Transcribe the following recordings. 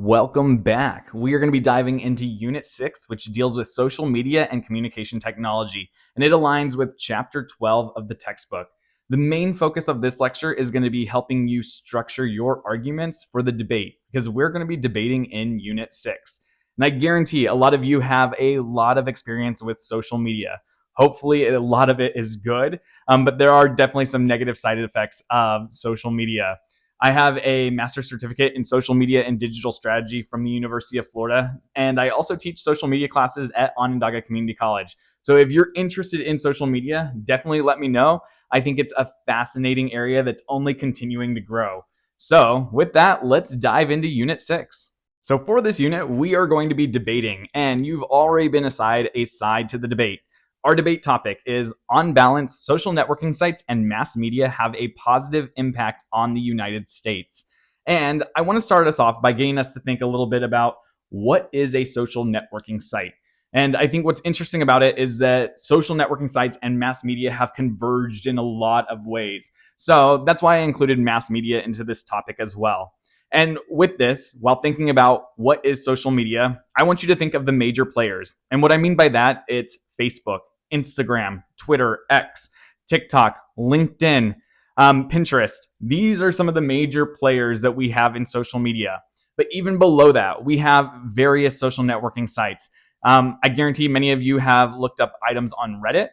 Welcome back. We are going to be diving into Unit 6, which deals with social media and communication technology, and it aligns with Chapter 12 of the textbook. The main focus of this lecture is going to be helping you structure your arguments for the debate, because we're going to be debating in Unit 6. And I guarantee a lot of you have a lot of experience with social media. Hopefully, a lot of it is good, but there are definitely some negative side effects of social media. I have a master's certificate in social media and digital strategy from the University of Florida, and I also teach social media classes at Onondaga Community College. So if you're interested in social media, definitely let me know. I think it's a fascinating area that's only continuing to grow. So with that, let's dive into Unit 6. So for this unit, we are going to be debating, and you've already been assigned a side to the debate. Our debate topic is, on balance, social networking sites and mass media have a positive impact on the United States. And I want to start us off by getting us to think a little bit about what is a social networking site. And I think what's interesting about it is that social networking sites and mass media have converged in a lot of ways. So that's why I included mass media into this topic as well. And with this, while thinking about what is social media, I want you to think of the major players. And what I mean by that, it's Facebook, Instagram, Twitter, X, TikTok, LinkedIn, Pinterest. These are some of the major players that we have in social media. But even below that, we have various social networking sites. I guarantee many of you have looked up items on Reddit.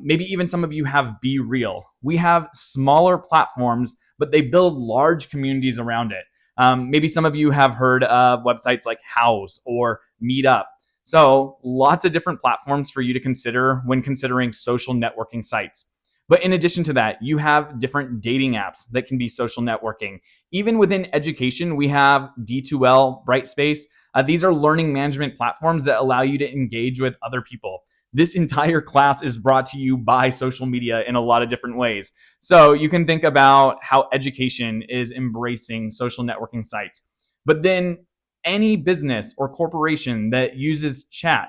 Maybe even some of you have Be Real. We have smaller platforms, but they build large communities around it. Maybe some of you have heard of websites like House or Meetup. So lots of different platforms for you to consider when considering social networking sites. But in addition to that, you have different dating apps that can be social networking. Even within education, we have D2L, Brightspace. These are learning management platforms that allow you to engage with other people. This entire class is brought to you by social media in a lot of different ways. So you can think about how education is embracing social networking sites. But then any business or corporation that uses chat,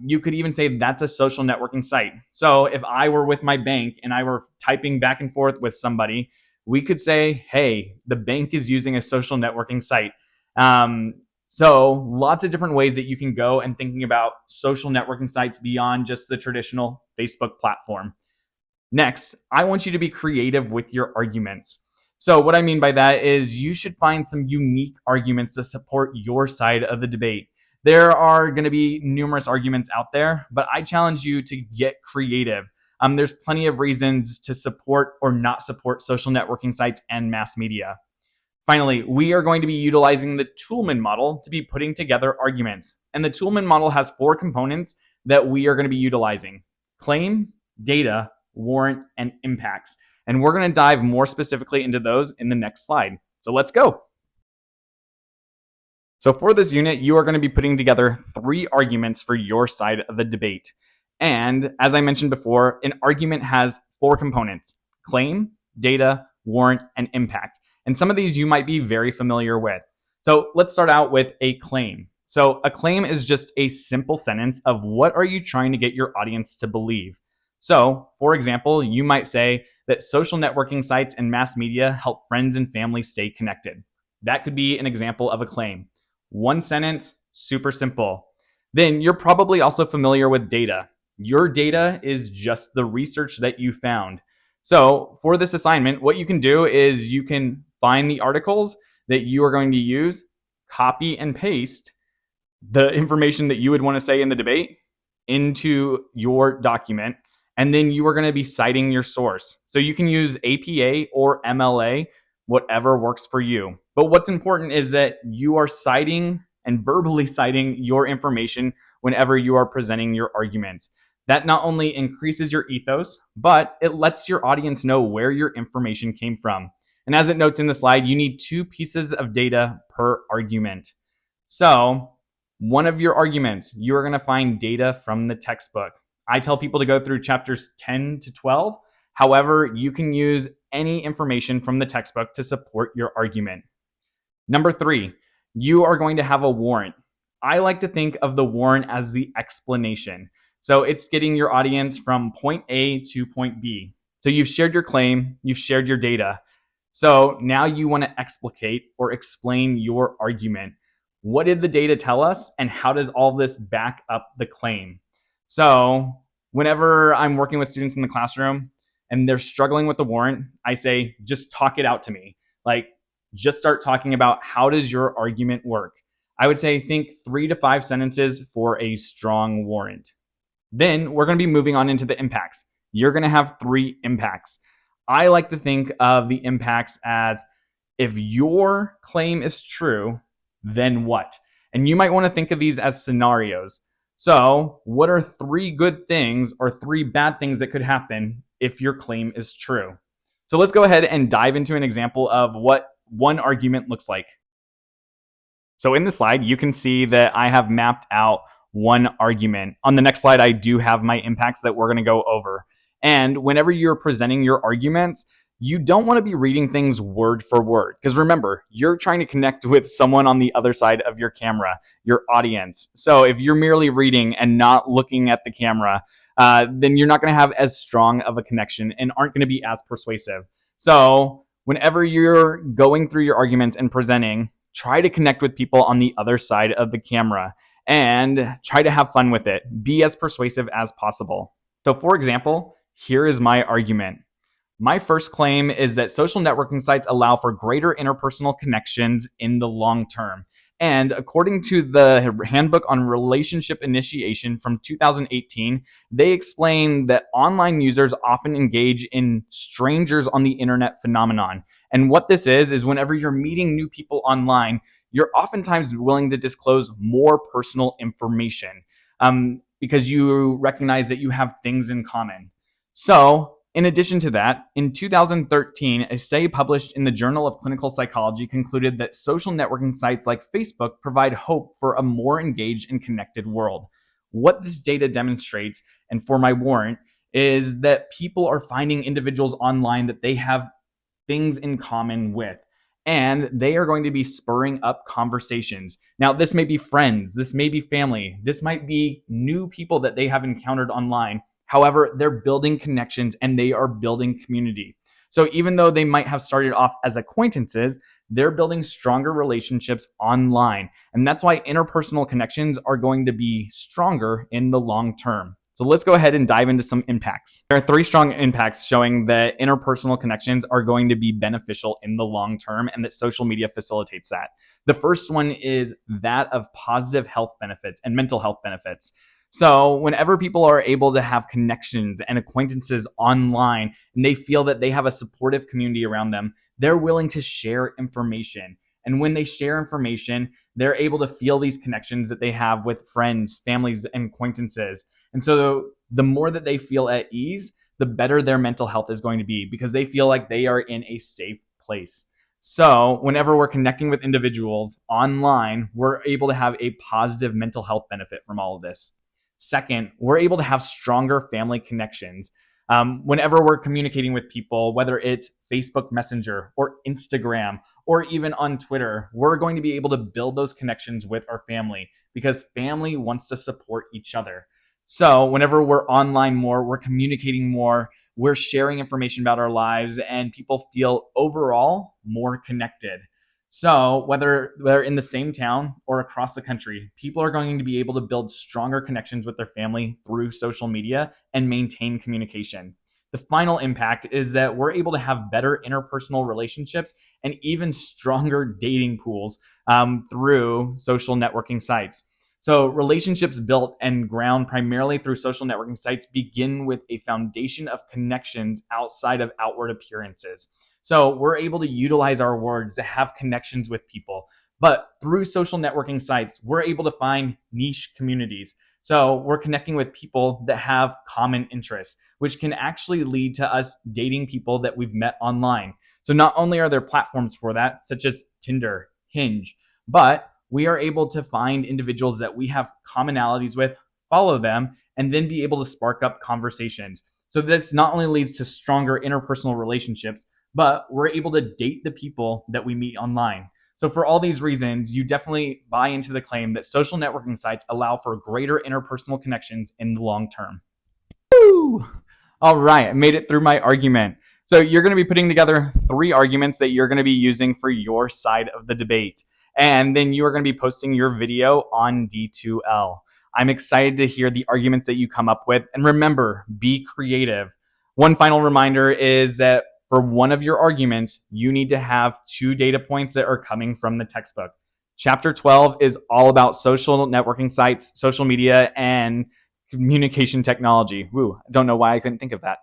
you could even say that's a social networking site. So if I were with my bank and I were typing back and forth with somebody, we could say, hey, the bank is using a social networking site. So lots of different ways that you can go and thinking about social networking sites beyond just the traditional Facebook platform. Next, I want you to be creative with your arguments. So what I mean by that is you should find some unique arguments to support your side of the debate. There are going to be numerous arguments out there, but I challenge you to get creative. There's plenty of reasons to support or not support social networking sites and mass media. Finally, we are going to be utilizing the Toulmin model to be putting together arguments. And the Toulmin model has 4 components that we are going to be utilizing: claim, data, warrant, and impacts. And we're going to dive more specifically into those in the next slide. So let's go. So for this unit, you are going to be putting together 3 arguments for your side of the debate. And as I mentioned before, an argument has 4 components: claim, data, warrant, and impact. And some of these you might be very familiar with. So let's start out with a claim. So a claim is just a simple sentence of what are you trying to get your audience to believe. So, for example, you might say that social networking sites and mass media help friends and family stay connected. That could be an example of a claim. One sentence, super simple. Then you're probably also familiar with data. Your data is just the research that you found. So for this assignment, what you can do is you can find the articles that you are going to use, copy and paste the information that you would want to say in the debate into your document, and then you are going to be citing your source. So you can use APA or MLA, whatever works for you. But what's important is that you are citing and verbally citing your information whenever you are presenting your arguments. That not only increases your ethos, but it lets your audience know where your information came from. And as it notes in the slide, you need 2 pieces of data per argument. So one of your arguments, you are going to find data from the textbook. I tell people to go through chapters 10 to 12. However, you can use any information from the textbook to support your argument. Number 3, you are going to have a warrant. I like to think of the warrant as the explanation. So it's getting your audience from point A to point B. So you've shared your claim, you've shared your data. So now you want to explicate or explain your argument. What did the data tell us, and how does all this back up the claim? So whenever I'm working with students in the classroom and they're struggling with the warrant, I say, just talk it out to me. Like, just start talking about how does your argument work. I would say think 3 to 5 sentences for a strong warrant. Then we're going to be moving on into the impacts. You're going to have 3 impacts. I like to think of the impacts as, if your claim is true, then what? And you might want to think of these as scenarios. So, what are 3 good things or 3 bad things that could happen if your claim is true? So, let's go ahead and dive into an example of what one argument looks like. So in the slide, you can see that I have mapped out one argument. On the next slide, I do have my impacts that we're going to go over. And whenever you're presenting your arguments, you don't want to be reading things word for word. Because remember, you're trying to connect with someone on the other side of your camera, your audience. So if you're merely reading and not looking at the camera, then you're not going to have as strong of a connection and aren't going to be as persuasive. So whenever you're going through your arguments and presenting, try to connect with people on the other side of the camera and try to have fun with it. Be as persuasive as possible. So, for example, here is my argument. My first claim is that social networking sites allow for greater interpersonal connections in the long term. And according to the Handbook on Relationship Initiation from 2018, they explain that online users often engage in strangers on the internet phenomenon. And what this is whenever you're meeting new people online, you're oftentimes willing to disclose more personal information because you recognize that you have things in common. So, in addition to that, in 2013, a study published in the Journal of Clinical Psychology concluded that social networking sites like Facebook provide hope for a more engaged and connected world. What this data demonstrates, and for my warrant, is that people are finding individuals online that they have things in common with. And they are going to be spurring up conversations. Now, this may be friends, this may be family, this might be new people that they have encountered online. However, they're building connections and they are building community. So even though they might have started off as acquaintances, they're building stronger relationships online. And that's why interpersonal connections are going to be stronger in the long term. So let's go ahead and dive into some impacts. There are 3 strong impacts showing that interpersonal connections are going to be beneficial in the long term and that social media facilitates that. The first one is that of positive health benefits and mental health benefits. So whenever people are able to have connections and acquaintances online and they feel that they have a supportive community around them, they're willing to share information. And when they share information, they're able to feel these connections that they have with friends, families, and acquaintances. And so the more that they feel at ease, the better their mental health is going to be because they feel like they are in a safe place. So whenever we're connecting with individuals online, we're able to have a positive mental health benefit from all of this. Second, we're able to have stronger family connections. Whenever we're communicating with people, whether it's Facebook Messenger or Instagram or even on Twitter, we're going to be able to build those connections with our family because family wants to support each other. So whenever we're online more, we're communicating more, we're sharing information about our lives, and people feel overall more connected. So whether they're in the same town or across the country, people are going to be able to build stronger connections with their family through social media and maintain communication. The final impact is that we're able to have better interpersonal relationships and even stronger dating pools through social networking sites. So relationships built and ground primarily through social networking sites begin with a foundation of connections outside of outward appearances. So we're able to utilize our words to have connections with people. But through social networking sites, we're able to find niche communities. So we're connecting with people that have common interests, which can actually lead to us dating people that we've met online. So not only are there platforms for that, such as Tinder, Hinge, but we are able to find individuals that we have commonalities with, follow them, and then be able to spark up conversations. So this not only leads to stronger interpersonal relationships, but we're able to date the people that we meet online. So for all these reasons, you definitely buy into the claim that social networking sites allow for greater interpersonal connections in the long term. Woo! All right, I made it through my argument. So you're going to be putting together 3 arguments that you're going to be using for your side of the debate. And then you are going to be posting your video on D2L. I'm excited to hear the arguments that you come up with. And remember, be creative. One final reminder is that for one of your arguments, you need to have 2 data points that are coming from the textbook. Chapter 12 is all about social networking sites, social media, and communication technology. Woo, I don't know why I couldn't think of that.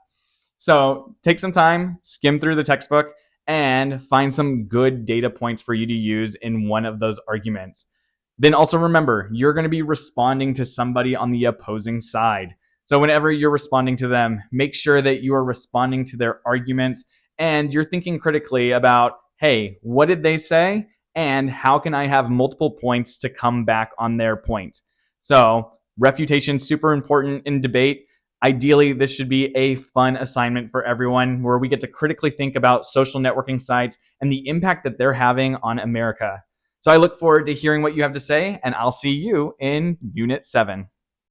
So take some time, skim through the textbook, and find some good data points for you to use in one of those arguments. Then also remember, you're going to be responding to somebody on the opposing side. So whenever you're responding to them, make sure that you are responding to their arguments and you're thinking critically about, hey, what did they say? And how can I have multiple points to come back on their point? So refutation is super important in debate. Ideally, this should be a fun assignment for everyone where we get to critically think about social networking sites and the impact that they're having on America. So I look forward to hearing what you have to say, and I'll see you in Unit 7.